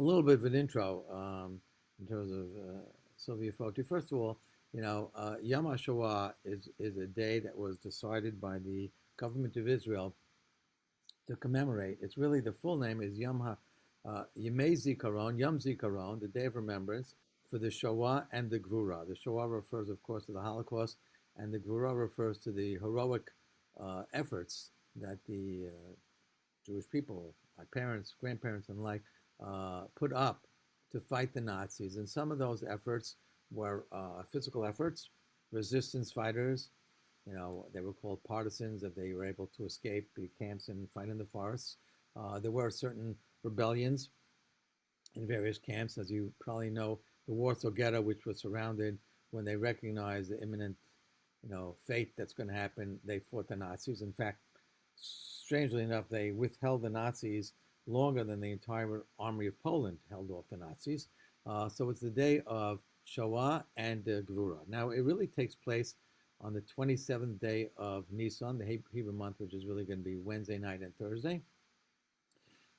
a little bit of an intro in terms of Silvia Foti. First of all, Yom HaShoah is a day that was decided by the government of Israel to commemorate. It's really the full name is Yemei Zikaron, Yom Zikaron, the Day of Remembrance for the Shoah and the Gvura. The Shoah refers, of course, to the Holocaust, and the Gvura refers to the heroic efforts that the Jewish people, my parents, grandparents, and the like, put up to fight the Nazis. And some of those efforts were physical efforts, resistance fighters. They were called partisans if they were able to escape the camps and fight in the forests. There were certain rebellions in various camps. As you probably know, the Warsaw Ghetto, which was surrounded, when they recognized the imminent, fate that's going to happen, they fought the Nazis. In fact, strangely enough, they withheld the Nazis longer than the entire army of Poland held off the Nazis. So it's the day of Shoah and Gvura. Now, it really takes place on the 27th day of Nisan, the Hebrew month, which is really going to be Wednesday night and Thursday,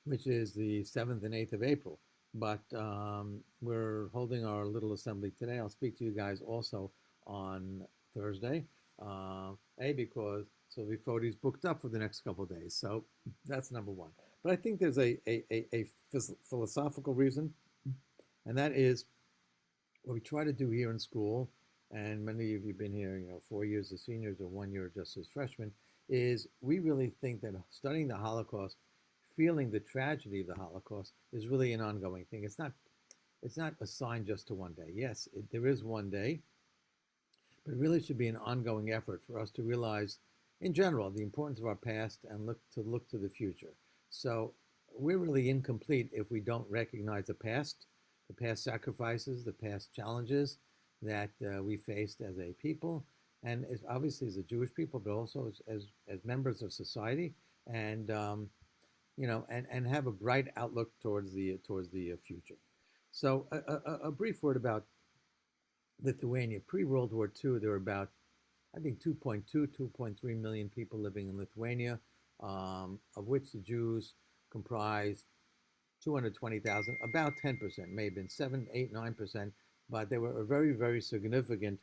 which is the 7th and 8th of April. But we're holding our little assembly today. I'll speak to you guys also on Thursday, because Sylvie Foti's booked up for the next couple of days. So that's number one. But I think there's a philosophical reason, and that is what we try to do here in school, and many of you have been here, 4 years as seniors or 1 year just as freshmen, is we really think that studying the Holocaust, feeling the tragedy of the Holocaust, is really an ongoing thing. It's not assigned just to one day. Yes, there is one day, but it really should be an ongoing effort for us to realize, in general, the importance of our past and look to the future. So we're really incomplete if we don't recognize the past sacrifices, the past challenges that we faced as a people, and obviously as a Jewish people, but also as members of society, and and have a bright outlook towards the future. So a brief word about Lithuania. Pre-World War II, there were about, I think, 2.3 million people living in Lithuania, of which the Jews comprised 220,000, about 10%, may have been 7, 8, 9%, but they were a very, very significant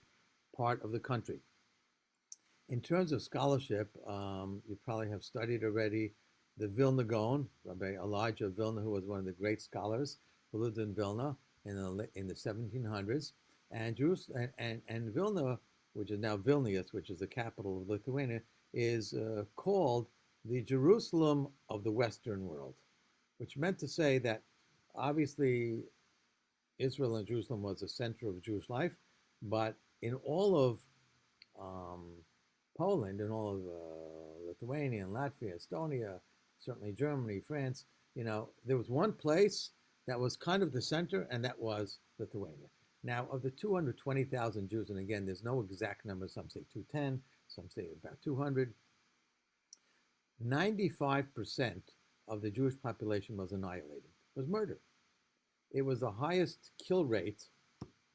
part of the country. In terms of scholarship, you probably have studied already the Vilna Gaon, Rabbi Elijah Vilna, who was one of the great scholars who lived in Vilna in the 1700s. And Jerusalem, and Vilna, which is now Vilnius, which is the capital of Lithuania, is called the Jerusalem of the Western world, which meant to say that obviously Israel and Jerusalem was the center of Jewish life, but in all of Poland and all of Lithuania and Latvia, Estonia, certainly Germany, France, there was one place that was kind of the center, and that was Lithuania. Now, of the 220,000 Jews, and again, there's no exact number, some say 210, some say about 200, 95% of the Jewish population was annihilated, was murdered. It was the highest kill rate.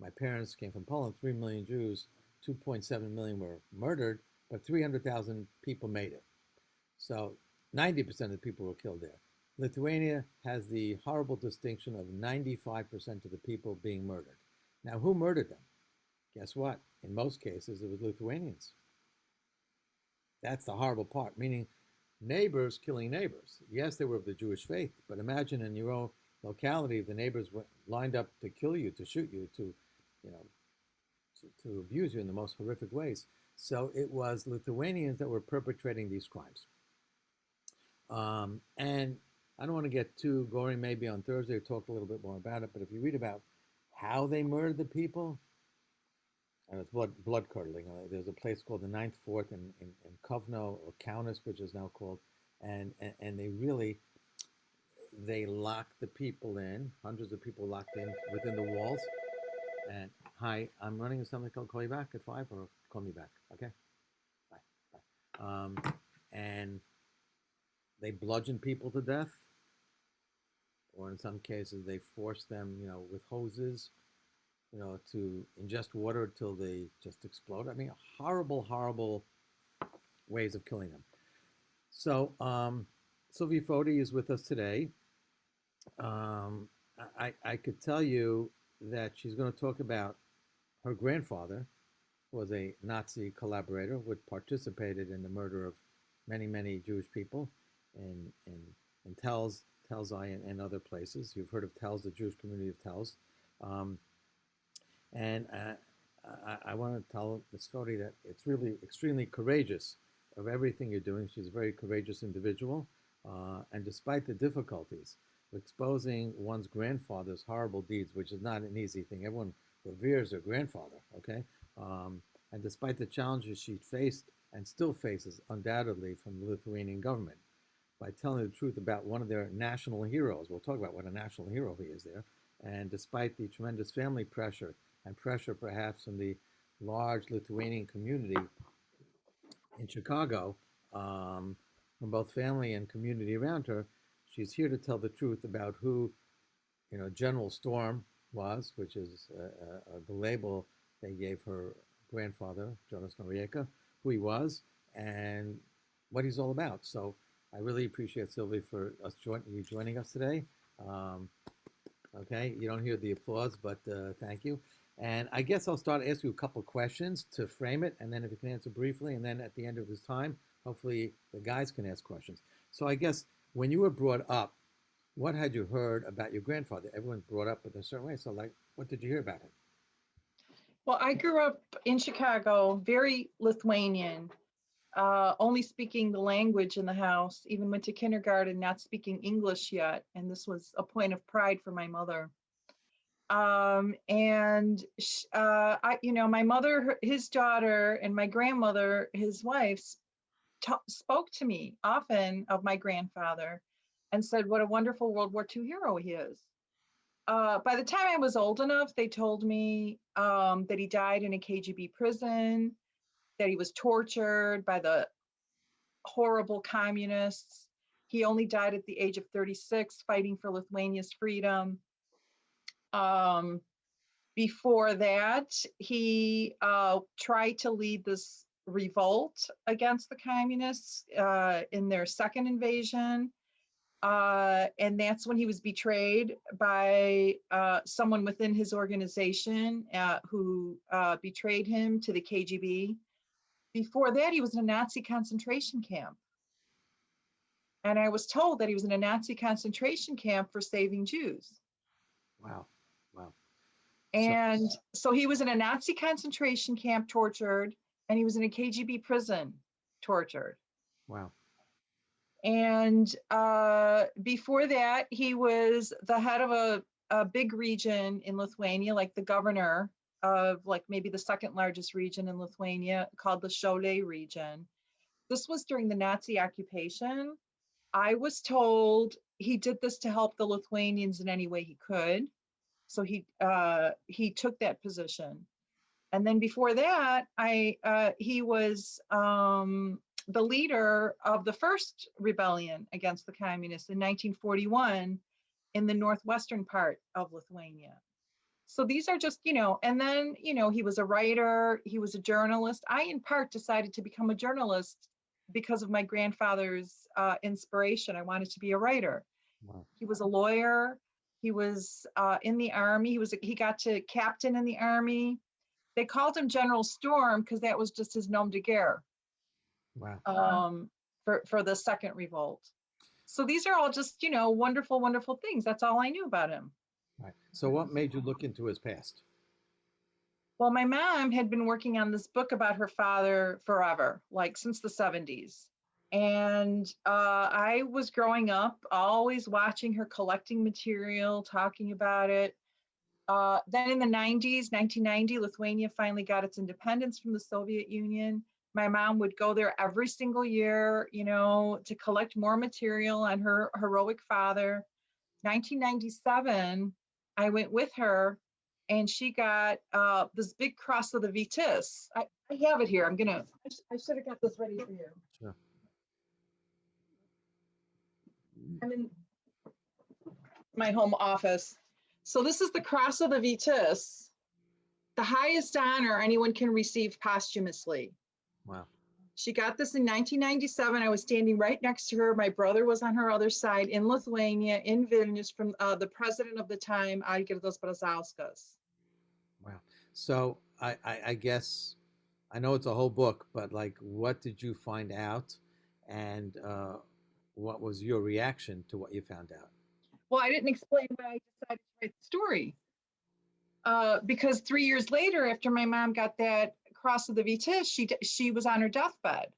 My parents came from Poland, 3 million Jews, 2.7 million were murdered, but 300,000 people made it. So 90% of the people were killed there. Lithuania has the horrible distinction of 95% of the people being murdered. Now, who murdered them? Guess what? In most cases, it was Lithuanians. That's the horrible part, meaning neighbors killing neighbors. Yes, they were of the Jewish faith, but imagine in your own locality, the neighbors were lined up to kill you, to shoot you, to abuse you in the most horrific ways. So it was Lithuanians that were perpetrating these crimes. And I don't want to get too gory. Maybe on Thursday we'll talk a little bit more about it. But if you read about how they murdered the people, and it's blood curdling. There's a place called the Ninth Fort in Kovno, or Kaunas, which is now called, and they locked the people in, hundreds of people locked in within the walls. And hi, I'm running something. I'll call you back at 5, or call me back. Okay, bye. And they bludgeoned people to death, or in some cases they forced them, with hoses, to ingest water until they just explode. I mean, horrible, horrible ways of killing them. So Silvia Foti is with us today. I could tell you that she's going to talk about her grandfather was a Nazi collaborator who participated in the murder of many Jewish people in Telzai and other places. You've heard of Telz, the Jewish community of Telz. Um, and I want to tell Ms. Foti that it's really extremely courageous of everything you're doing. She's a very courageous individual. And despite the difficulties of exposing one's grandfather's horrible deeds, which is not an easy thing, everyone reveres their grandfather, okay? And despite the challenges she faced and still faces undoubtedly from the Lithuanian government, by telling the truth about one of their national heroes. We'll talk about what a national hero he is there. And despite the tremendous family pressure and pressure perhaps from the large Lithuanian community in Chicago, from both family and community around her, she's here to tell the truth about who, General Storm was, which is the label they gave her grandfather, Jonas Noriega, who he was, and what he's all about. So I really appreciate Silvia for you joining us today. Okay, you don't hear the applause, but thank you. And I guess I'll start asking you a couple of questions to frame it, and then if you can answer briefly, and then at the end of this time, hopefully the guys can ask questions. So I guess when you were brought up, what had you heard about your grandfather? Everyone's brought up in a certain way. So what did you hear about him? Well, I grew up in Chicago, very Lithuanian, only speaking the language in the house, even went to kindergarten, not speaking English yet. And this was a point of pride for my mother. My mother, his daughter, and my grandmother, his wife, spoke to me often of my grandfather and said what a wonderful World War II hero he is. By the time I was old enough, they told me that he died in a KGB prison, that he was tortured by the horrible communists. He only died at the age of 36, fighting for Lithuania's freedom. Before that, he tried to lead this revolt against the communists in their second invasion. And that's when he was betrayed by someone within his organization who betrayed him to the KGB. Before that, he was in a Nazi concentration camp. And I was told that he was in a Nazi concentration camp for saving Jews. Wow. Wow. And so he was in a Nazi concentration camp tortured, and he was in a KGB prison tortured. Wow. And before that, he was the head of a big region in Lithuania, like the governor of like maybe the second largest region in Lithuania called the HaShoah region. This was during the Nazi occupation. I was told he did this to help the Lithuanians in any way he could. So he took that position. And then before that, he was the leader of the first rebellion against the communists in 1941 in the northwestern part of Lithuania. So these are just, and then, he was a writer, he was a journalist. I, in part, decided to become a journalist because of my grandfather's inspiration. I wanted to be a writer. Wow. He was a lawyer. He was in the army. He got to captain in the army. They called him General Storm because that was just his nom de guerre. Wow. For the second revolt. So these are all just, wonderful, wonderful things. That's all I knew about him. Right. So what made you look into his past? Well, my mom had been working on this book about her father forever, like since the 70s. And I was growing up, always watching her collecting material, talking about it. Then in the 90s, 1990, Lithuania finally got its independence from the Soviet Union. My mom would go there every single year, to collect more material on her heroic father. 1997, I went with her, and she got this big cross of the Vitis. I have it here. I should have got this ready for you. Sure. I'm in my home office. So this is the cross of the Vitis, the highest honor anyone can receive posthumously. Wow. She got this in 1997. I was standing right next to her. My brother was on her other side in Lithuania, in Vilnius, from the president of the time, Algirdas Brazauskas. Wow. So I guess I know it's a whole book, but like, what did you find out, and what was your reaction to what you found out? Well, I didn't explain why I decided to write the story. Because 3 years later, after my mom got that Cross of the Vitis, she was on her deathbed.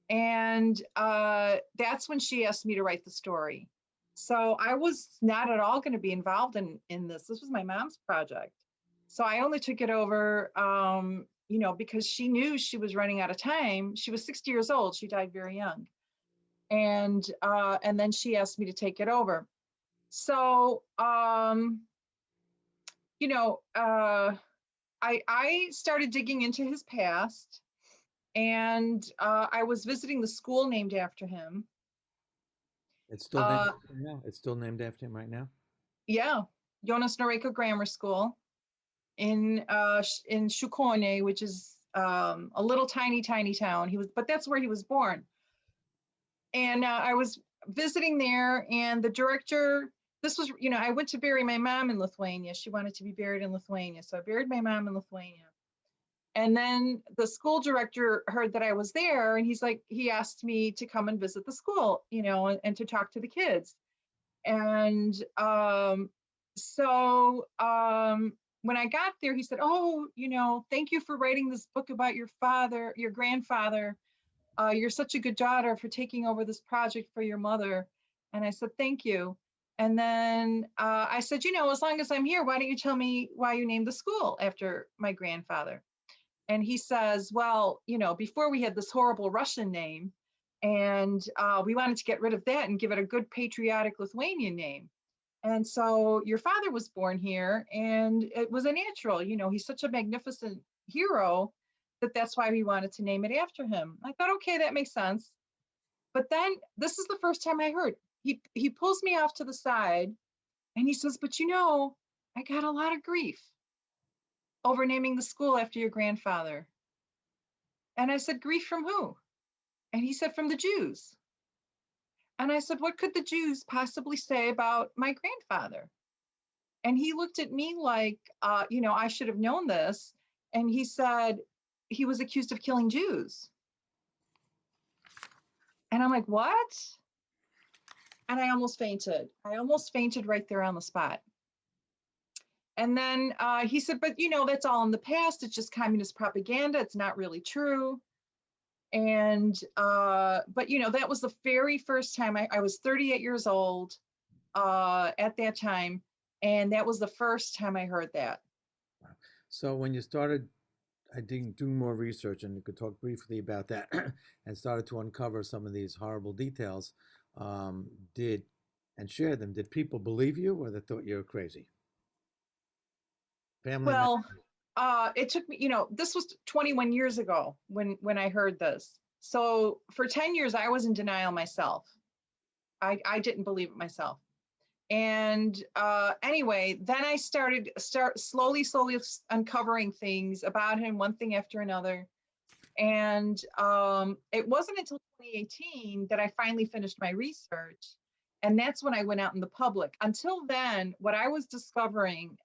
And that's when she asked me to write the story. So I was not at all going to be involved in this. This was my mom's project. So I only took it over, because she knew she was running out of time. She was 60 years old. She died very young. And then she asked me to take it over. So, I started digging into his past, and I was visiting the school named after him. It's still named after him now. It's still named after him right now. Yeah, Jonas Noreko Grammar School in Shukone, which is a little tiny town. But that's where he was born. And I was visiting there, and the director. This was, I went to bury my mom in Lithuania. She wanted to be buried in Lithuania, so I buried my mom in Lithuania. And then the school director heard that I was there, and he asked me to come and visit the school, and to talk to the kids. And when I got there, he said, "Oh, thank you for writing this book about your grandfather. You're such a good daughter for taking over this project for your mother." And I said, "Thank you." And then I said, as long as I'm here, why don't you tell me why you named the school after my grandfather? And he says, "Well, before we had this horrible Russian name, and we wanted to get rid of that and give it a good patriotic Lithuanian name. And so your father was born here, and it was a natural, he's such a magnificent hero that's why we wanted to name it after him." I thought, okay, that makes sense. But then this is the first time I heard, he pulls me off to the side, and he says, "But I got a lot of grief over naming the school after your grandfather." And I said, "Grief from who?" And he said, "From the Jews." And I said, "What could the Jews possibly say about my grandfather?" And he looked at me like, I should have known this. And he said, "He was accused of killing Jews." And I'm like, "What?" And I almost fainted. I almost fainted right there on the spot. And then he said, "But, that's all in the past. It's just communist propaganda. It's not really true." And, but, that was the very first time I was 38 years old at that time. And that was the first time I heard that. So when you started, I think, doing more research, and you could talk briefly about that, and started to uncover some of these horrible details, did and share them. Did people believe you, or they thought you were crazy? Family members. Well, it took me, this was 21 years ago when I heard this. So for 10 years, I was in denial myself. I didn't believe it myself. And anyway, then I start slowly uncovering things about him, one thing after another. And it wasn't until 2018 that I finally finished my research. And that's when I went out in the public. Until then, what I was discovering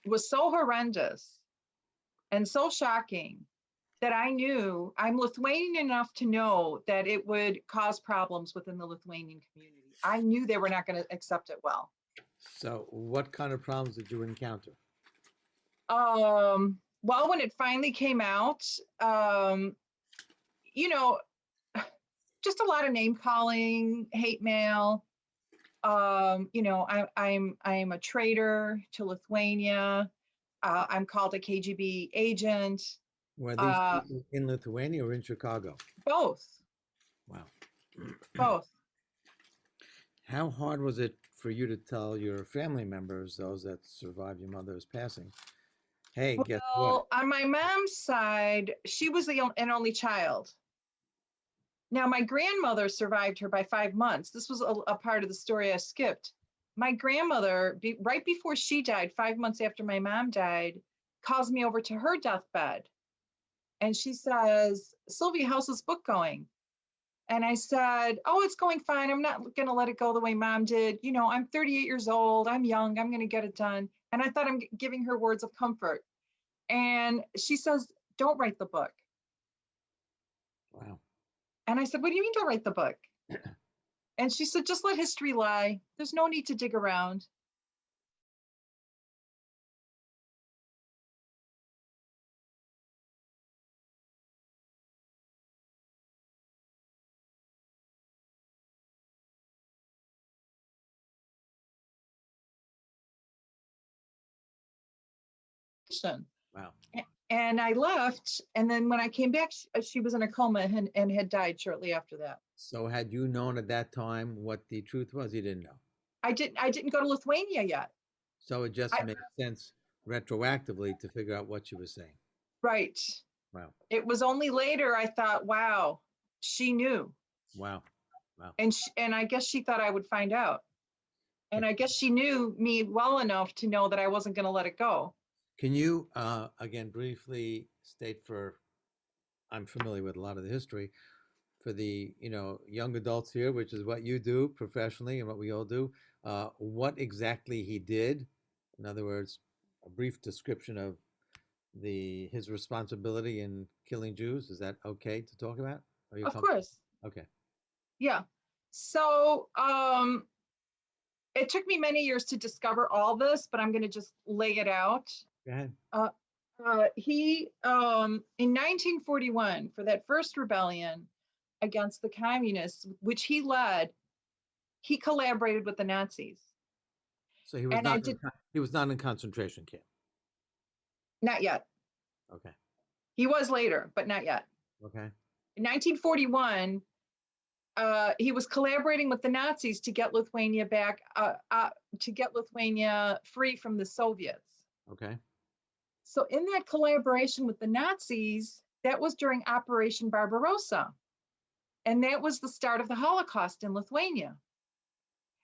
was so horrendous and so shocking that I knew I'm Lithuanian enough to know that it would cause problems within the Lithuanian community. I knew they were not going to accept it well. So what kind of problems did you encounter? Well, when it finally came out, you know, just a lot of name calling, hate mail. I'm a traitor to Lithuania. I'm called a KGB agent. Were these people in Lithuania or in Chicago? Both. Wow. Both. How hard was it for you to tell your family members, those that survived your mother's passing, hey, guess what? Well, on my mom's side, she was an only child. Now, my grandmother survived her by 5 months. This was a part of the story I skipped. My grandmother, right before she died, 5 months after my mom died, calls me over to her deathbed. And she says, Sylvia, how's this book going? And I said, oh, it's going fine. I'm not going to let it go the way mom did. You know, I'm 38 years old. I'm young. I'm going to get it done. And I thought I'm giving her words of comfort. And she says, don't write the book. Wow. And I said, what do you mean don't write the book? And she said, just let history lie. There's no need to dig around. Wow. And I left. And then when I came back, she was in a coma and had died shortly after that. So had you known at that time what the truth was? You didn't know. I didn't go to Lithuania yet. So it just I, makes sense retroactively to figure out what she was saying. right. Wow. It was only later I thought, wow, she knew. Wow. Wow. And I guess she thought I would find out. Yeah. And I guess she knew me well enough to know that I wasn't going to let it go. Can you again briefly state for, I'm familiar with a lot of the history, for the young adults here, which is what you do professionally and what we all do, what exactly he did? In other words, a brief description of his responsibility in killing Jews. Is that okay to talk about? Are you Of comfortable? course. Okay. Yeah. So it took me many years to discover all this, but I'm going to just lay it out. Go ahead. He, in 1941, for that first rebellion against the communists, which he led, he collaborated with the Nazis. So he was And I not did he was not in concentration camp. not yet. Okay. He was later, but not yet. Okay. In 1941, he was collaborating with the Nazis to get Lithuania back, to get Lithuania free from the Soviets. Okay. So in that collaboration with the Nazis, that was during Operation Barbarossa. And that was the start of the Holocaust in Lithuania.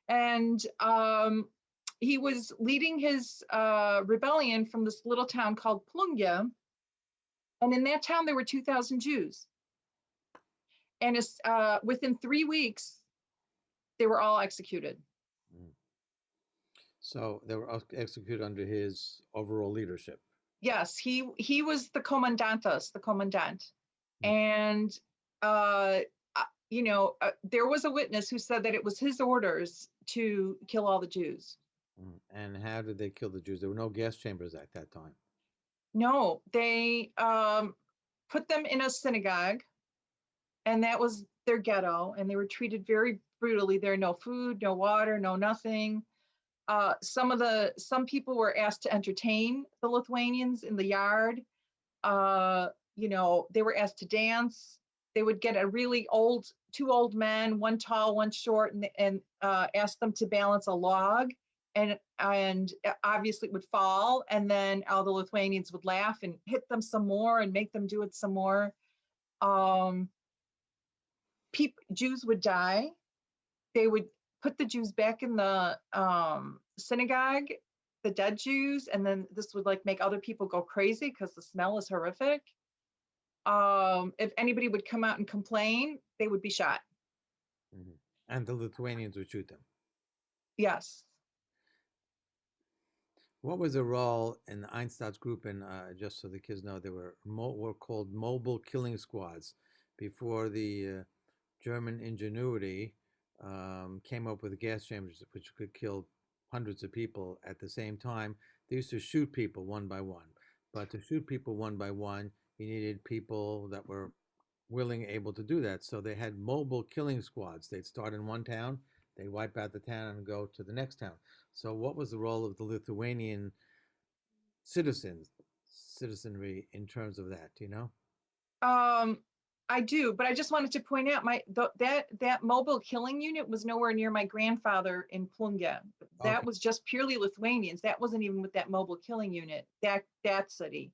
And he was leading his rebellion from this little town called Plungia. And in that town, there were 2,000 Jews. And within 3 weeks, they were all executed. So they were executed under his overall leadership. Yes, he was the commandant. And there was a witness who said that it was his orders to kill all the Jews. And how did they kill the Jews? There were no gas chambers at that time. No, they put them in a synagogue, and that was their ghetto, and they were treated very brutally. There, no food, no water, no nothing. Some people were asked to entertain the Lithuanians in the yard. They were asked to dance. They would get two old men, one tall, one short, and ask them to balance a log, and obviously it would fall, and then all the Lithuanians would laugh and hit them some more and make them do it some more. Jews would die. They would put the Jews back in the synagogue, the dead Jews, and then this would make other people go crazy because the smell is horrific. If anybody would come out and complain, they would be shot. Mm-hmm. And the Lithuanians would shoot them. Yes. What was the role in the Einstadt's group? And just so the kids know, they were called mobile killing squads before the German ingenuity came up with gas chambers which could kill hundreds of people at the same time. They used to shoot people one by one, but to shoot people one by one, you needed people that were willing, able to do that. So they had mobile killing squads. They'd start in one town, they'd wipe out the town and go to the next town. So what was the role of the Lithuanian citizenry in terms of that? Do you know? I do, but I just wanted to point out that mobile killing unit was nowhere near my grandfather in Plungia. That Okay. was just purely Lithuanians. That wasn't even with that mobile killing unit, that city.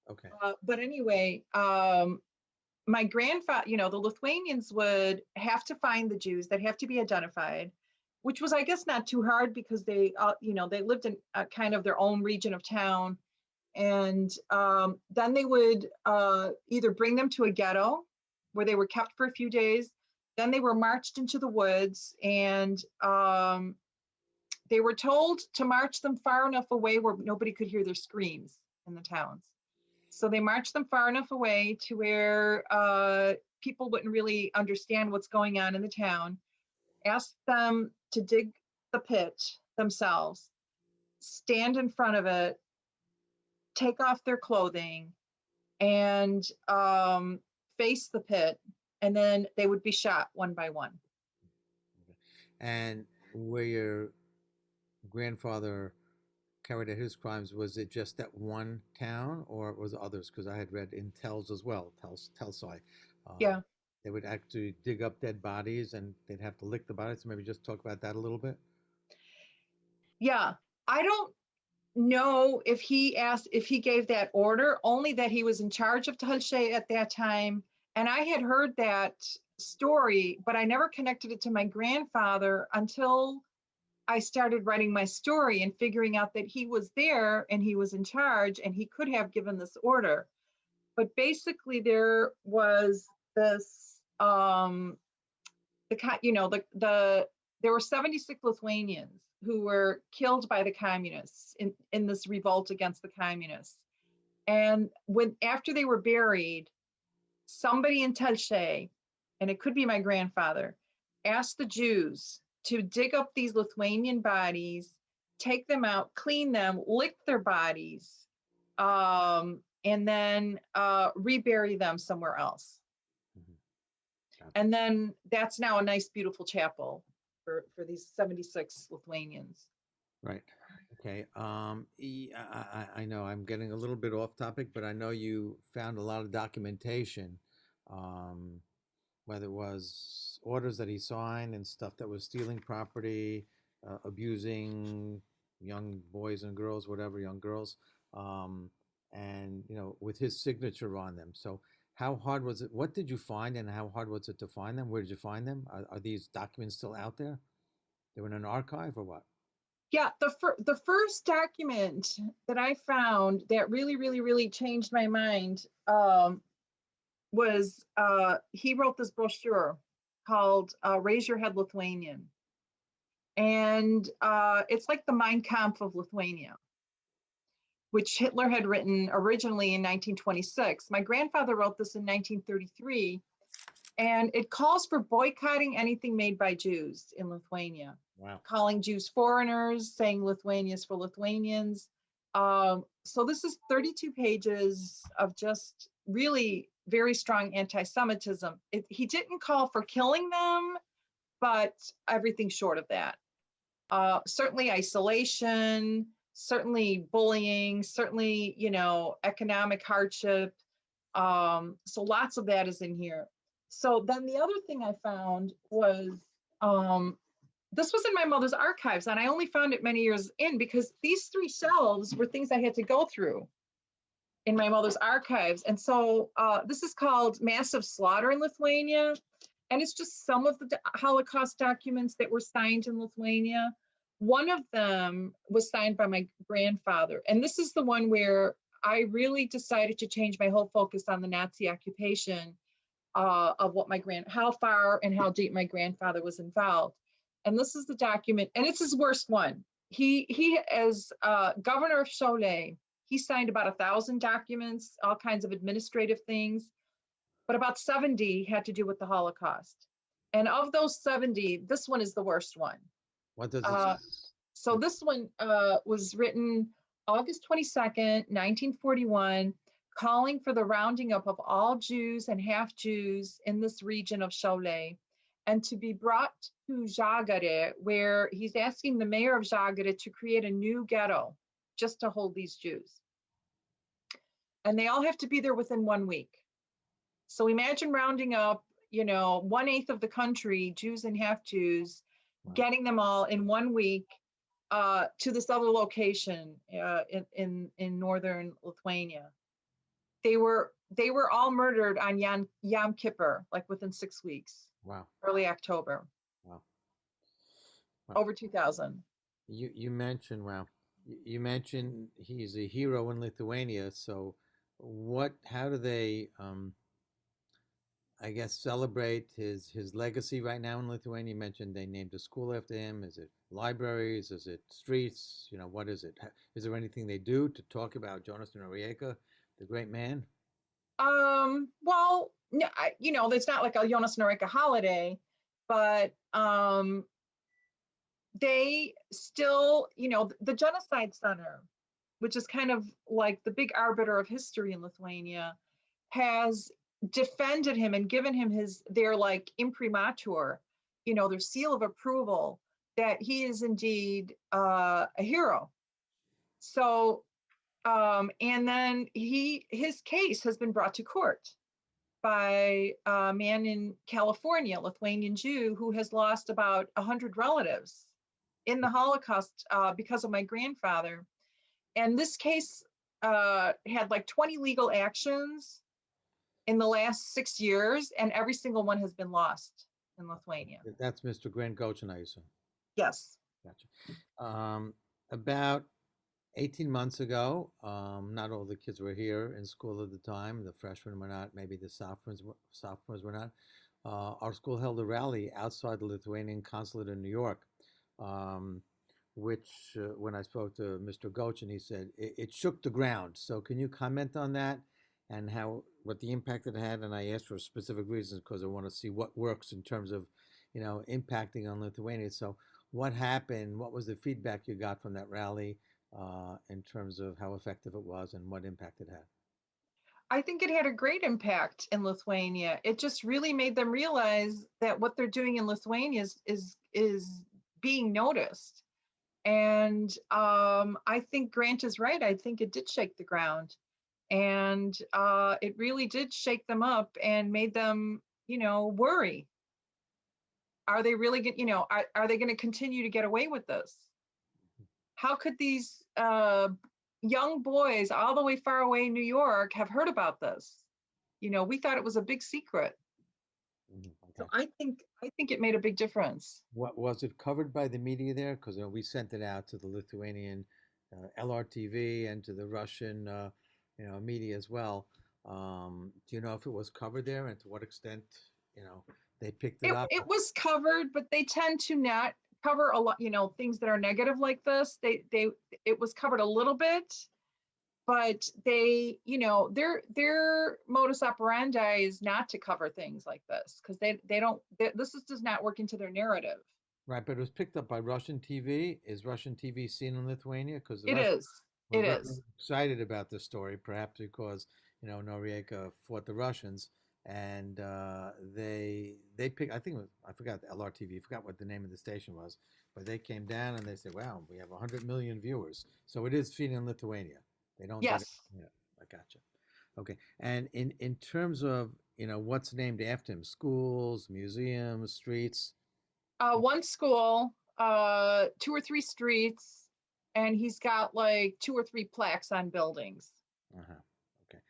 Okay. But anyway, my grandfather, the Lithuanians would have to find the Jews that have to be identified, which was, I guess, not too hard because they lived in kind of their own region of town. And then they would either bring them to a ghetto where they were kept for a few days. Then they were marched into the woods, and they were told to march them far enough away where nobody could hear their screams in the towns. So they marched them far enough away to where people wouldn't really understand what's going on in the town, asked them to dig the pit themselves, stand in front of it, take off their clothing, and face the pit, and then they would be shot one by one. And where your grandfather carried out his crimes, was it just that one town, or was it others? Because I had read in Tells as well, Telsai. Um, Yeah, they would actually dig up dead bodies, and they'd have to lick the bodies. So maybe just talk about that a little bit. yeah. I don't know if he gave that order, only that he was in charge of Talshe at that time. And I had heard that story, but I never connected it to my grandfather until I started writing my story and figuring out that he was there and he was in charge and he could have given this order. But basically, there was this there were 76 Lithuanians who were killed by the communists in this revolt against the communists. And after they were buried, somebody in Telche, and it could be my grandfather, asked the Jews to dig up these Lithuanian bodies, take them out, clean them, lick their bodies, and then rebury them somewhere else. Mm-hmm. And then that's now a nice, beautiful chapel for these 76 Lithuanians. Right. Okay. I know I'm getting a little bit off topic, but I know you found a lot of documentation, um, whether it was orders that he signed and stuff that was stealing property, abusing young boys and girls, whatever, young girls, um, and with his signature on them. So, how hard was it? What did you find, and how hard was it to find them? Where did you find them? Are these documents still out there? They were in an archive or what? Yeah, the first document that I found that really, really, really changed my mind was he wrote this brochure called "Raise Your Head, Lithuanian," and it's like the Mein Kampf of Lithuania, which Hitler had written originally in 1926. My grandfather wrote this in 1933, and it calls for boycotting anything made by Jews in Lithuania, Wow. calling Jews foreigners, saying Lithuania is for Lithuanians. So this is 32 pages of just really very strong anti-Semitism. He didn't call for killing them, but everything short of that. Certainly isolation, certainly bullying, certainly, economic hardship. So lots of that is in here. So then the other thing I found was this was in my mother's archives, and I only found it many years in because these three shelves were things I had to go through in my mother's archives. And so this is called Massive Slaughter in Lithuania. And it's just some of the Holocaust documents that were signed in Lithuania. One of them was signed by my grandfather. And this is the one where I really decided to change my whole focus on the Nazi occupation of what how far and how deep my grandfather was involved. And this is the document, and it's his worst one. He as governor of Cholet, he signed about 1,000 documents, all kinds of administrative things, but about 70 had to do with the Holocaust. And of those 70, this one is the worst one. What does it say? So this one was written August 22nd, 1941, calling for the rounding up of all Jews and half-Jews in this region of Cholet, and to be brought to Żagaje, where he's asking the mayor of Żagaje to create a new ghetto just to hold these Jews. And they all have to be there within 1 week. So imagine rounding up, 1/8 of the country, Jews and half-Jews, wow, getting them all in 1 week to this other location in northern Lithuania. They were all murdered on Yom Kippur, like within 6 weeks. Wow. Early October. Wow. Over 2,000. You mentioned, wow. You mentioned he's a hero in Lithuania. So, how do they, I guess, celebrate his legacy right now in Lithuania? You mentioned they named a school after him. Is it libraries? Is it streets? What is it? Is there anything they do to talk about Jonas Noriega, the great man? Well, no, it's not like a Jonas Norika holiday, but they still, the Genocide Center, which is kind of like the big arbiter of history in Lithuania, has defended him and given him their like imprimatur, their seal of approval that he is indeed a hero. So, and then his case has been brought to court by a man in California, Lithuanian Jew, who has lost about 100 relatives in the Holocaust because of my grandfather. And this case had like 20 legal actions in the last 6 years, and every single one has been lost in Lithuania. That's Mr. Grant Gochin, I assume. Yes. Gotcha. About 18 months ago, not all the kids were here in school at the time. The freshmen were not, maybe the sophomores were not. Our school held a rally outside the Lithuanian consulate in New York, um, which, when I spoke to Mr. Gochin, he said it shook the ground. So, can you comment on that and what the impact it had? And I asked for specific reasons because I want to see what works in terms of, impacting on Lithuania. So, what happened? What was the feedback you got from that rally? In terms of how effective it was and what impact it had. I think it had a great impact in Lithuania. It just really made them realize that what they're doing in Lithuania is being noticed. And I think Grant is right. I think it did shake the ground, and it really did shake them up and made them, worry. Are they really get, are they going to continue to get away with this? How could these young boys all the way far away in New York have heard about this? We thought it was a big secret. Okay. So I think it made a big difference. What was it covered by the media there? Because we sent it out to the Lithuanian LRTV and to the Russian media as well. Do you know if it was covered there and to what extent they picked it up? It was covered, but they tend to not cover a lot, things that are negative like this. It was covered a little bit, but their modus operandi is not to cover things like this because they don't. This does not work into their narrative. Right, but it was picked up by Russian TV. Is Russian TV seen in Lithuania? Because the It Russians is. were It very is. excited about this story, perhaps because Noriega fought the Russians, and they picked. I think it was, I forgot the LRTV. I forgot what the name of the station was, but they came down and they said, "Wow, we have 100 million viewers." So it is seen in Lithuania. They don't get it. Yes. Yeah, I gotcha. Okay, and in terms of what's named after him, schools, museums, streets. One school, two or three streets, and he's got like two or three plaques on buildings. Uh-huh. Okay.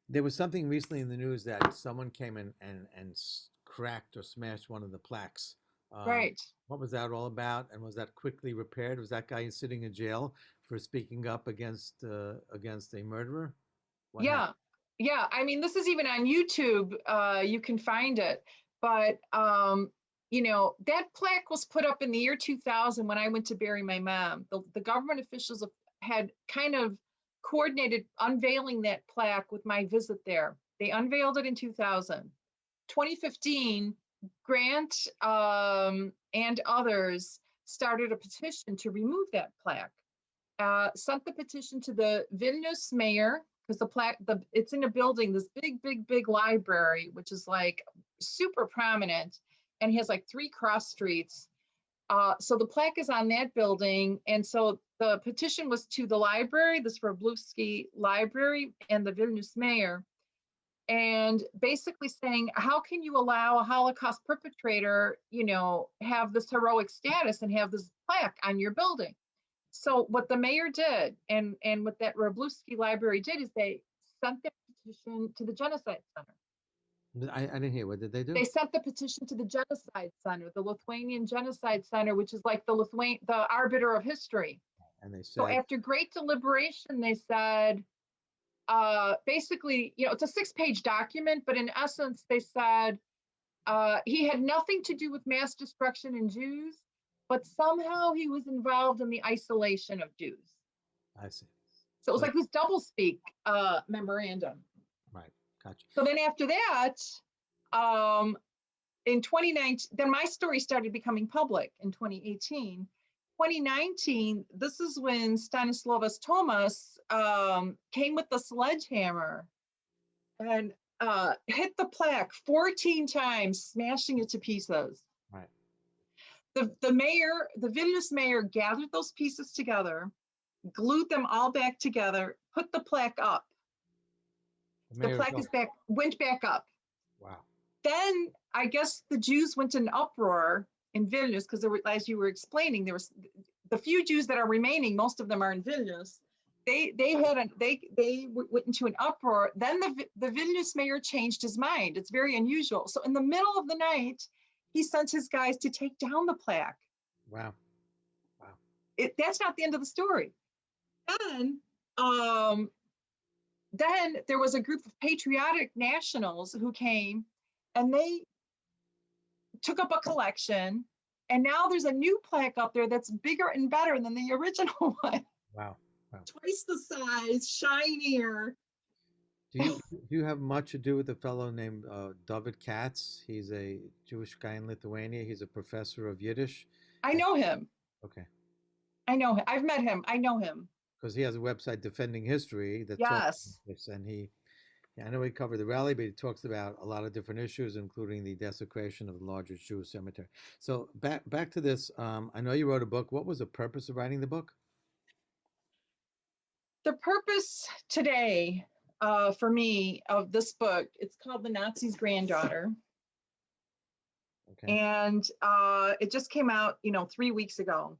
There was something recently in the news that someone came in and cracked or smashed one of the plaques. Right. What was that all about? And was that quickly repaired? Was that guy sitting in jail for speaking up against a murderer? What happened? Yeah. Yeah. I mean, this is even on YouTube. You can find it. But, that plaque was put up in the year 2000 when I went to bury my mom. The government officials had kind of coordinated unveiling that plaque with my visit there. They unveiled it in 2000. 2015, Grant and others started a petition to remove that plaque. Sent the petition to the Vilnius mayor because it's in a building, this big library, which is like super prominent, and he has like three cross streets. So the plaque is on that building, and so the petition was to the library, this Wroblewski library, and the Vilnius mayor, and basically saying, how can you allow a Holocaust perpetrator, have this heroic status and have this plaque on your building? So what the mayor did and what that Wroblewski library did is they sent that petition to the Genocide Center. I didn't hear. What did they do? They sent the petition to the Genocide Center, the Lithuanian Genocide Center, which is like the arbiter of history. And they So said, after great deliberation, they said, basically, it's a 6-page document, but in essence, they said he had nothing to do with mass destruction in Jews, but somehow he was involved in the isolation of Jews. I see. So it was So, like this doublespeak memorandum. right, gotcha. So then after that, um, in 2019, then my story started becoming public in 2018. 2019, this is when Stanislavas Tomas came with the sledgehammer and hit the plaque 14 times, smashing it to pieces. Right. The mayor, the Vilnius mayor, gathered those pieces together, glued them all back together, put the plaque up. The The mayor plaque goes, is back, went back up. wow. Then I guess the Jews went in uproar in Vilnius because there were, as you were explaining, there was the few Jews that are remaining. Most of them are in Vilnius. They went into an uproar. Then the Vilnius mayor changed his mind. It's very unusual. So in the middle of the night, he sent his guys to take down the plaque. Wow. Wow. That's not the end of the story. Then, um, then there was a group of patriotic nationals who came, and they took up a collection, and now there's a new plaque up there that's bigger and better than the original one. Wow. Wow. Twice the size, shinier. Do you have much to do with a fellow named David Katz? He's a Jewish guy in Lithuania. He's a professor of Yiddish. I And, know him. okay, I know him. I've met him. I know him. because he has a website defending history that talks about Yes. this, and yeah, I know he covered the rally, but he talks about a lot of different issues, including the desecration of the largest Jewish cemetery. So back to this. I know you wrote a book. What was the purpose of writing the book? The purpose today, for me, of this book, it's called The Nazi's Granddaughter. Okay. And it just came out, 3 weeks ago.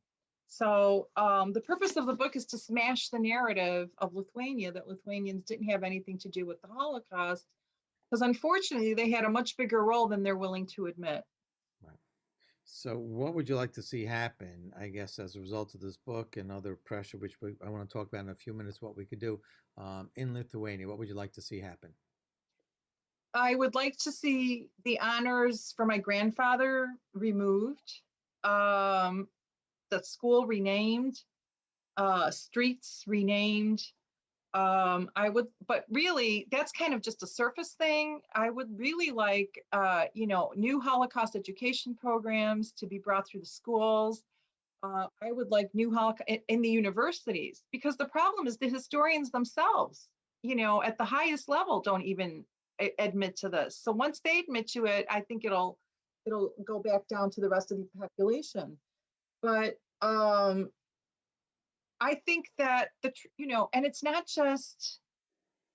So the purpose of the book is to smash the narrative of Lithuania that Lithuanians didn't have anything to do with the Holocaust, because unfortunately they had a much bigger role than they're willing to admit. Right. So, what would you like to see happen, I guess, as a result of this book and other pressure, which I want to talk about in a few minutes, what we could do in Lithuania? What would you like to see happen? I would like to see the honors for my grandfather removed, um, the school renamed, streets renamed. But really, that's kind of just a surface thing. I would really like, new Holocaust education programs to be brought through the schools. I would like new Holocaust in the universities, because the problem is the historians themselves, at the highest level, don't even admit to this. So once they admit to it, I think it'll go back down to the rest of the population. But I think that and it's not just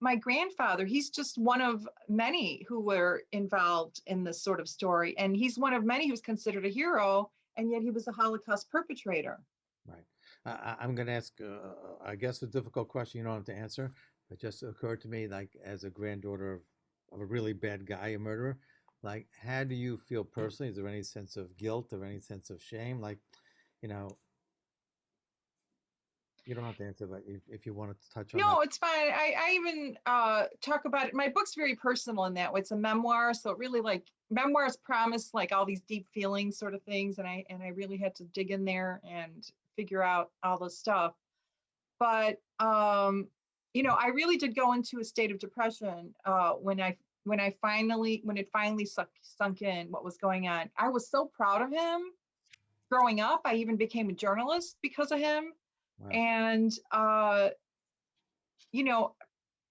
my grandfather. He's just one of many who were involved in this sort of story. And he's one of many who's considered a hero, and yet he was a Holocaust perpetrator. Right. I'm going to ask, I guess, a difficult question you don't have to answer. It just occurred to me, like, as a granddaughter of a really bad guy, a murderer, like, how do you feel personally? Is there any sense of guilt or any sense of shame? Like, you know, you don't have to answer, but if you wanted to touch on that. No, it's fine. I even talk about it. My book's very personal in that way. It's a memoir, so it really, like, memoirs promise like all these deep feelings sort of things, and I really had to dig in there and figure out all this stuff. But I really did go into a state of depression when it finally sunk in what was going on. I was so proud of him growing up. I even became a journalist because of him. Wow. And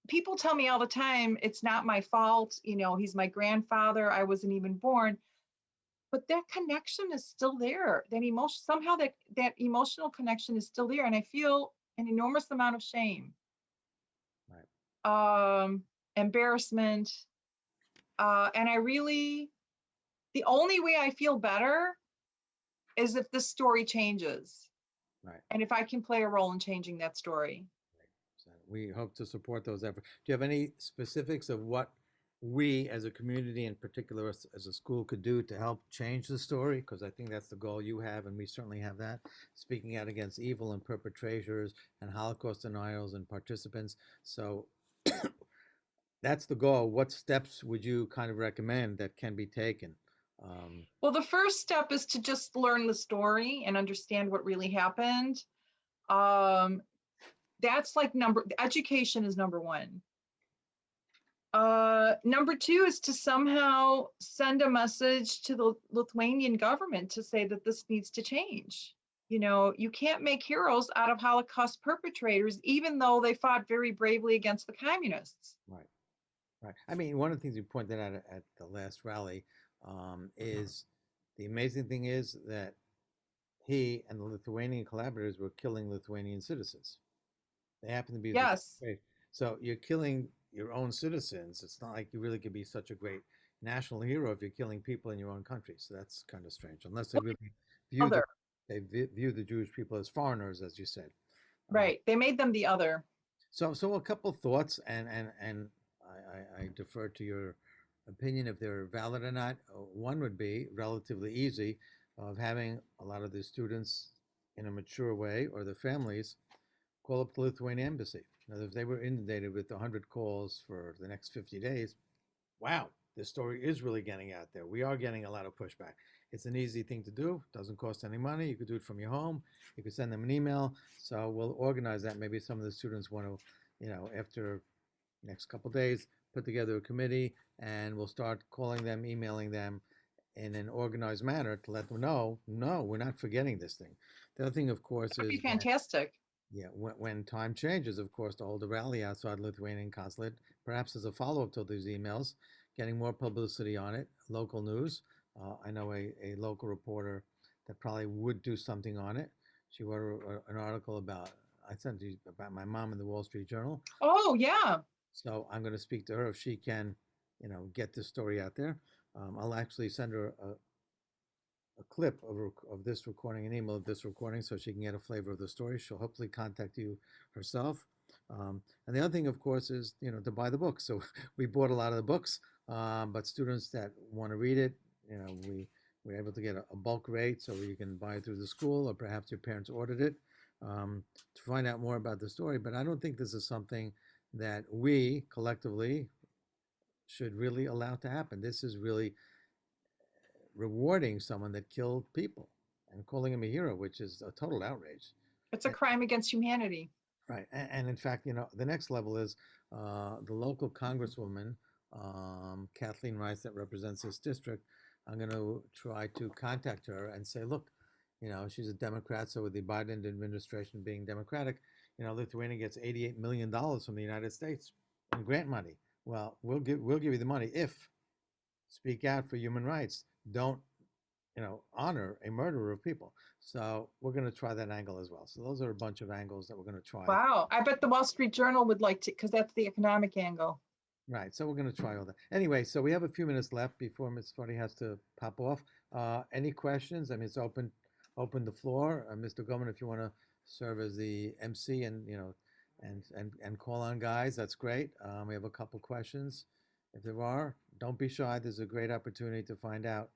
people tell me all the time it's not my fault. He's my grandfather. I wasn't even born. But that connection is still there. That emotion, somehow that emotional connection is still there, and I feel an enormous amount of shame, Right. embarrassment, and the only way I feel better is if this story changes, Right. and if I can play a role in changing that story. So we hope to support those efforts. Do you have any specifics of what we as a community, in particular as a school, could do to help change the story? Because I think that's the goal you have, and we certainly have that. Speaking out against evil and perpetrators and Holocaust denials and participants. So that's the goal. What steps would you kind of recommend that can be taken? Um, Well, the first step is to just learn the story and understand what really happened. Um, that's like education is number one. Number two is to somehow send a message to the Lithuanian government to say that this needs to change. You know, you can't make heroes out of Holocaust perpetrators, even though they fought very bravely against the communists. right, right. I mean, one of the things you pointed out at the last rally is the amazing thing is that he and the Lithuanian collaborators were killing Lithuanian citizens. They happen to be the Yes. so you're killing your own citizens. It's not like you really could be such a great national hero if you're killing people in your own country. So that's kind of strange, unless they Well, really view the other, view the Jewish people as foreigners, as you said. Uh, right. They made them the other. so a couple thoughts, and I defer to your opinion if they're valid or not. One would be relatively easy of having a lot of the students in a mature way or the families call up the Lithuanian embassy. Now, if they were inundated with 100 calls for the next 50 days, wow, this story is really getting out there. We are getting a lot of pushback. It's an easy thing to do, doesn't cost any money. You could do it from your home. You could send them an email. So we'll organize that. Maybe some of the students want to, after next couple of days, put together a committee and we'll start calling them, emailing them in an organized manner to let them know, no, we're not forgetting this thing. The other thing, of course, That would be is that fantastic. yeah, when time changes, of course, to hold a rally outside Lithuanian consulate, perhaps as a follow-up to these emails, getting more publicity on it, local news. I know a local reporter that probably would do something on it. She wrote an article about, I sent you about my mom in the Wall Street Journal. Oh, yeah. So I'm going to speak to her if she can, get this story out there. I'll actually send her a clip of this recording, an email of this recording, so she can get a flavor of the story. She'll hopefully contact you herself. And the other thing, of course, is to buy the book. So we bought a lot of the books, but students that want to read it, we're able to get a bulk rate, so you can buy it through the school, or perhaps your parents ordered it to find out more about the story. But I don't think this is something that we collectively should really allow to happen. This is really rewarding someone that killed people and calling him a hero, which is a total outrage. It's a crime against humanity. Right. And in fact, the next level is the local congresswoman, Kathleen Rice, that represents this district. I'm going to try to contact her and say, look, she's a Democrat. So with the Biden administration being Democratic, Lithuania gets $88 million from the United States in grant money. Well, we'll give you the money if speak out for human rights. Don't honor a murderer of people. So we're going to try that angle as well. So those are a bunch of angles that we're going to try. Wow. I bet the Wall Street Journal would like to, because that's the economic angle. Right. So we're going to try all that. Anyway, so we have a few minutes left before Ms. Foti has to pop off. Any questions? I mean, it's open the floor. Mr. Goldman, if you want to serve as the MC and, and call on guys, that's great. We have a couple questions. If there are, don't be shy. There's a great opportunity to find out,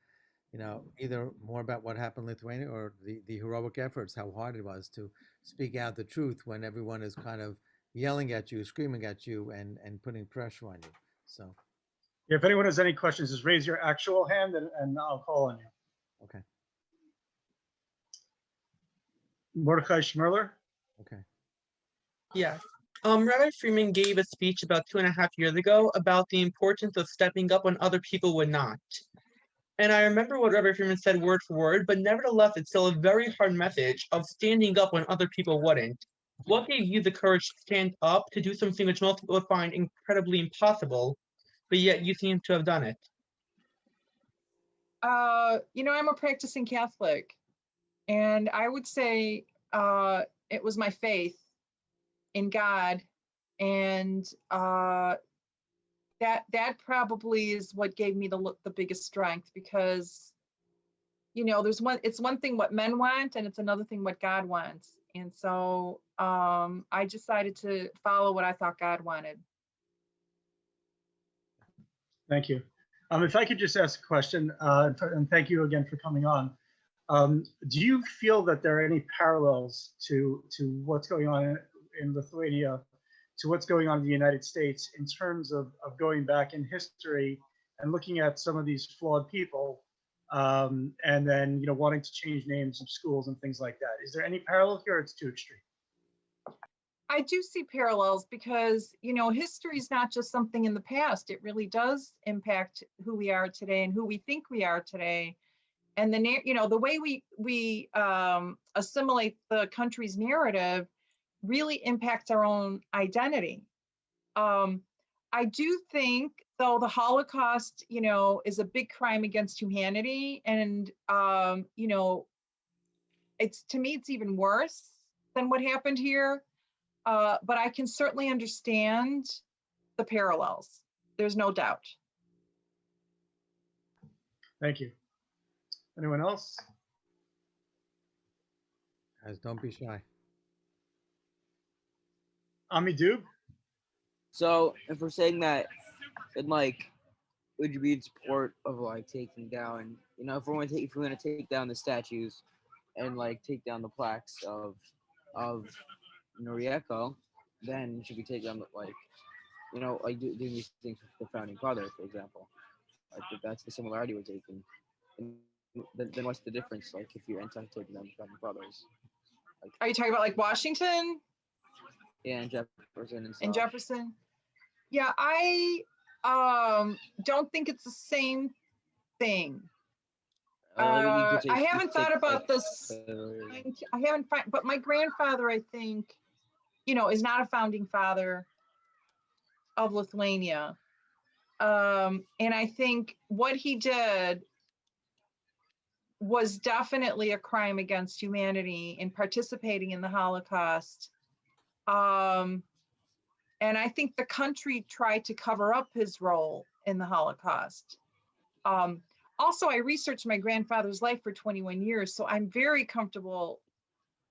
either more about what happened in Lithuania or the heroic efforts, how hard it was to speak out the truth when everyone is kind of yelling at you, screaming at you, and putting pressure on you. So, if anyone has any questions, just raise your actual hand and I'll call on you. okay, Mordecai Schmerler. okay. Yeah. Rabbi Freeman gave a speech about 2.5 years ago about the importance of stepping up when other people would not. And I remember what Rabbi Freeman said word for word, but nevertheless, it's still a very hard message of standing up when other people wouldn't. What gave you the courage to stand up to do something which most people would find incredibly impossible, but yet you seem to have done it? I'm a practicing Catholic, and I would say it was my faith in God, and that probably is what gave me the biggest strength, because it's one thing what men want, and it's another thing what God wants. And so I decided to follow what I thought God wanted. Thank you. If I could just ask a question, and thank you again for coming on. Do you feel that there are any parallels to what's going on in Lithuania, to what's going on in the United States in terms of going back in history and looking at some of these flawed people, and then wanting to change names of schools and things like that? Is there any parallel here, or it's too extreme? I do see parallels because, history is not just something in the past. It really does impact who we are today and who we think we are today. And the way we assimilate the country's narrative really impacts our own identity. I do think, though, the Holocaust, is a big crime against humanity, and to me, it's even worse than what happened here. But I can certainly understand the parallels. There's no doubt. Thank you. Anyone else? Guys, don't be shy. Ami Doob? So if we're saying that, then would you be in support of taking down, if we're going to take down the statues and take down the plaques of Norieko, then should we take down doing these things with the founding father, for example? If that's the similarity we're taking. And then what's the difference? If you're anti-taking down the founding fathers. Are you talking about Washington? Yeah, and Jefferson and stuff. And Jefferson. Yeah, I don't think it's the same thing. I haven't thought about this. I haven't, but my grandfather, I think, is not a founding father of Lithuania. And I think what he did was definitely a crime against humanity in participating in the Holocaust. And I think the country tried to cover up his role in the Holocaust. Also, I researched my grandfather's life for 21 years, so I'm very comfortable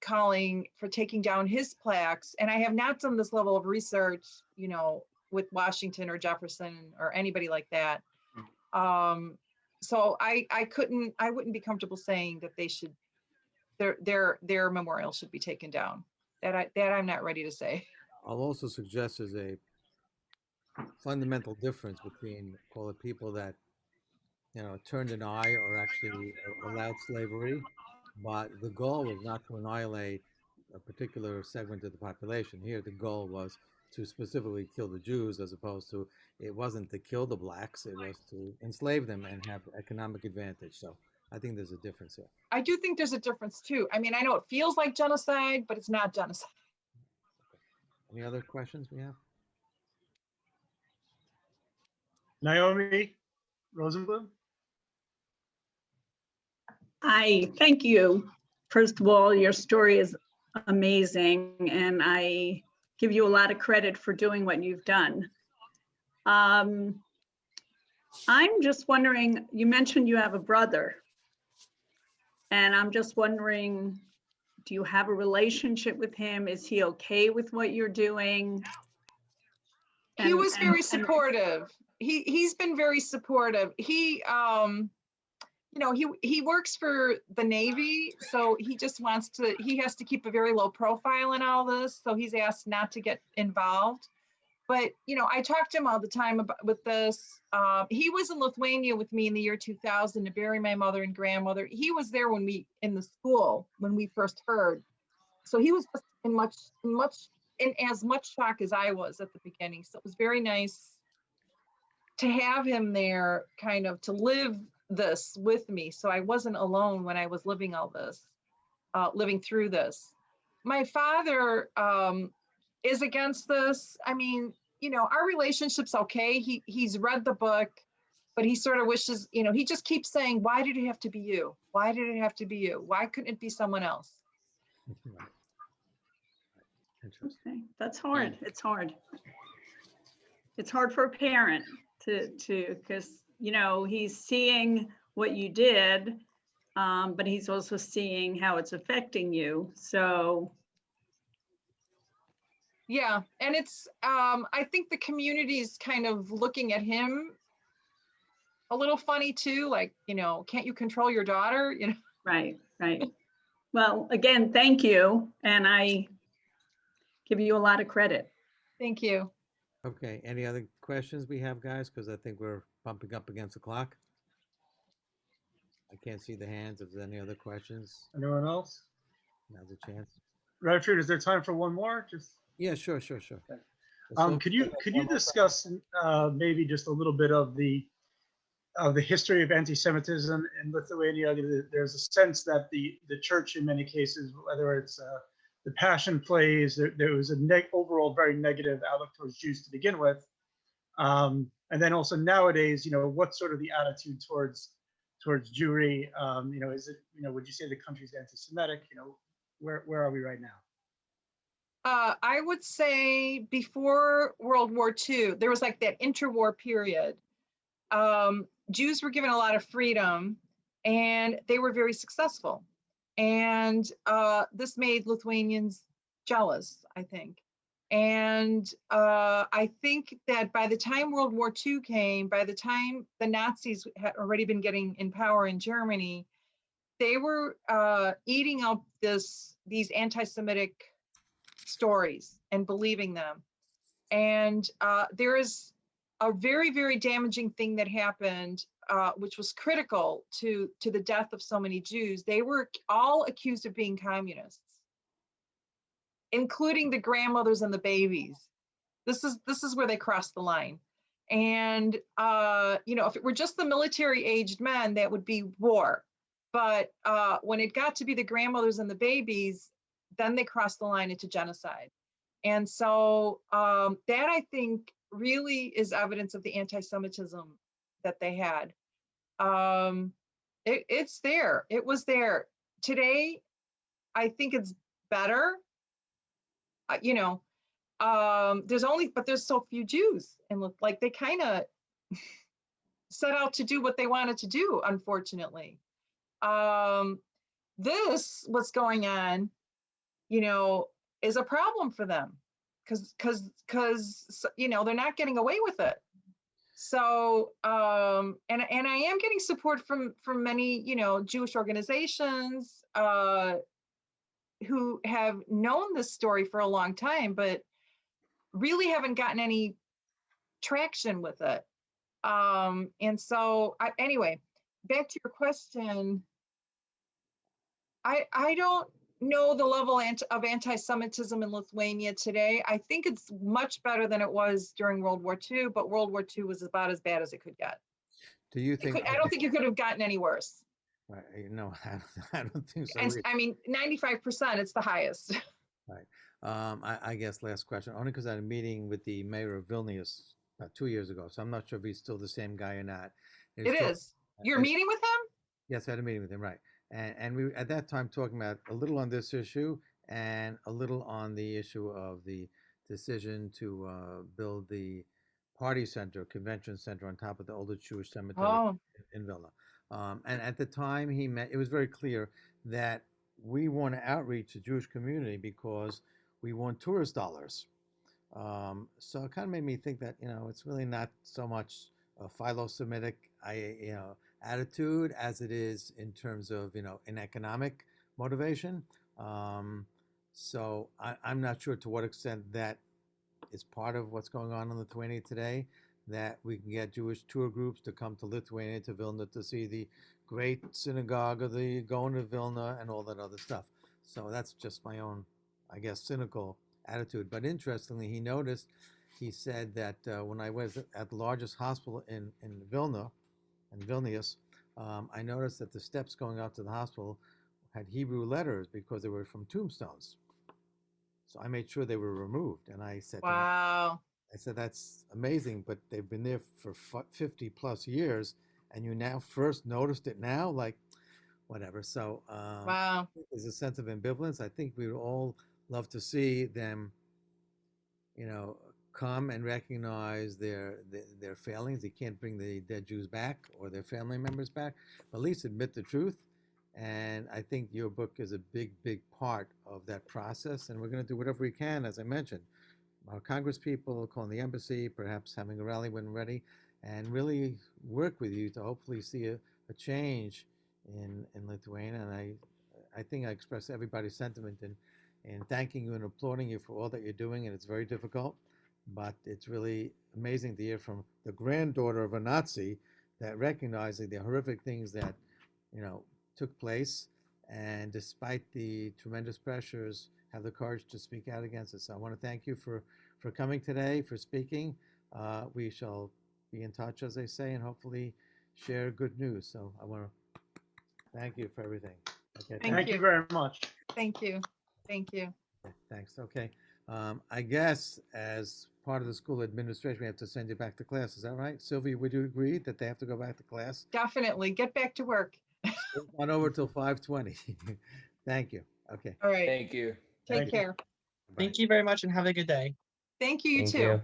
calling for taking down his plaques. And I have not done this level of research, with Washington or Jefferson or anybody like that. So I wouldn't be comfortable saying that they should, their memorial should be taken down. That I'm not ready to say. I'll also suggest there's a fundamental difference between, call it, people that turned an eye or actually allowed slavery, but the goal was not to annihilate a particular segment of the population. Here, the goal was to specifically kill the Jews, as opposed to, it wasn't to kill the blacks, it was to enslave them and have economic advantage. So I think there's a difference here. I do think there's a difference too. I mean, I know it feels like genocide, but it's not genocide. Any other questions we have? Naomi Rosenblum? Thank you. First of all, your story is amazing, and I give you a lot of credit for doing what you've done. I'm just wondering, you mentioned you have a brother, and I'm just wondering, do you have a relationship with him? Is he okay with what you're doing? He was very supportive. He's been very supportive. He he works for the Navy, so he just he has to keep a very low profile in all this, so he's asked not to get involved. But I talk to him all the time with this. He was in Lithuania with me in the year 2000 to bury my mother and grandmother. He was there in the school when we first heard, so he was in as much shock as I was at the beginning. So it was very nice to have him there, kind of to live this with me, so I wasn't alone when I was living all this, living through this. My father is against this. I mean, our relationship's okay. He's read the book, but he sort of wishes, he just keeps saying, why did it have to be you? Why did it have to be you? Why couldn't it be someone else? Okay, that's hard. It's hard. It's hard for a parent to because he's seeing what you did, but he's also seeing how it's affecting you. So yeah, and it's I think the community is kind of looking at him a little funny too, like, can't you control your daughter? Right, right. Well, again, thank you. And I give you a lot of credit. Thank you. Okay, any other questions we have, guys? Because I think we're bumping up against the clock. I can't see the hands. If there's any other questions, Anyone else? now's a chance. Redford, is there time for one more? Just Yeah, sure, sure, sure. Okay. So could you discuss maybe just a little bit of the history of anti-Semitism in Lithuania? There's a sense that the church, in many cases, whether it's the Passion plays, there was a overall very negative outlook towards Jews to begin with, and then also nowadays, what's sort of the attitude towards Jewry? Is it, would you say the country's anti-Semitic? Where are we right now? I would say before World War II, there was like that interwar period. Jews were given a lot of freedom and they were very successful. And this made Lithuanians jealous, I think. And I think that by the time World War II came, by the time the Nazis had already been getting in power in Germany, they were eating up these anti-Semitic stories and believing them. And there is a very, very damaging thing that happened, which was critical to the death of so many Jews. They were all accused of being communists, including the grandmothers and the babies. This is where they crossed the line. And if it were just the military-aged men, that would be war. But when it got to be the grandmothers and the babies, then they crossed the line into genocide. And so that, I think, really is evidence of the anti-Semitism that they had. It's there. It was there. Today, I think it's better. There's so few Jews, and like they kind of set out to do what they wanted to do, unfortunately. What's going on, is a problem for them because they're not getting away with it. So and I am getting support from many Jewish organizations who have known this story for a long time, but really haven't gotten any traction with it. And so anyway, back to your question. I don't know the level of anti-Semitism in Lithuania today. I think it's much better than it was during World War II, but World War II was about as bad as it could get. Do you think? I don't think it could have gotten any worse. Right, no, I don't think so. And I mean, 95%, it's the highest. Right. I guess last question, only because I had a meeting with the mayor of Vilnius about 2 years ago, so I'm not sure if he's still the same guy or not. It is. You're meeting with him? Yes, I had a meeting with him, right. And we at that time talking about a little on this issue and a little on the issue of the decision to build the party center, convention center on top of the oldest Jewish cemetery in Vilna. And at the time it was very clear that we want to outreach the Jewish community because we want tourist dollars. So it kind of made me think that, it's really not so much a philo-Semitic, attitude as it is in terms of, an economic motivation. So I'm not sure to what extent that is part of what's going on in Lithuania today, that we can get Jewish tour groups to come to Lithuania, to Vilna, to see the great synagogue of the Gaon of Vilna and all that other stuff. So that's just my own, I guess, cynical attitude. But interestingly, he said that when I was at the largest hospital in Vilna, in Vilnius, I noticed that the steps going up to the hospital had Hebrew letters because they were from tombstones. So I made sure they were removed. And I said, wow. I said, that's amazing, but they've been there for 50 plus years, and you now first noticed it now? Like, whatever. So wow. There's a sense of ambivalence. I think we would all love to see them, come and recognize their failings. They can't bring the dead Jews back or their family members back, but at least admit the truth. And I think your book is a big, big part of that process. And we're going to do whatever we can, as I mentioned, our Congress people, calling the embassy, perhaps having a rally when ready, and really work with you to hopefully see a change in Lithuania. And I think I express everybody's sentiment in thanking you and applauding you for all that you're doing. And it's very difficult, but it's really amazing to hear from the granddaughter of a Nazi that recognizing the horrific things that, took place, and despite the tremendous pressures, have the courage to speak out against it. So I want to thank you for coming today, for speaking. We shall be in touch, as they say, and hopefully share good news. So I want to thank you for everything. Okay, Thank you very much. Thank you. Thank you. thanks. Okay. I guess as part of the school administration, we have to send you back to class. Is that right? Sylvia, would you agree that they have to go back to class? Definitely. Get back to work. Not over till 5:20. Thank you. Okay. All right. Thank you. Take Thank you. care. Bye. Thank you very much and have a good day. Thank you, you Thank too. you.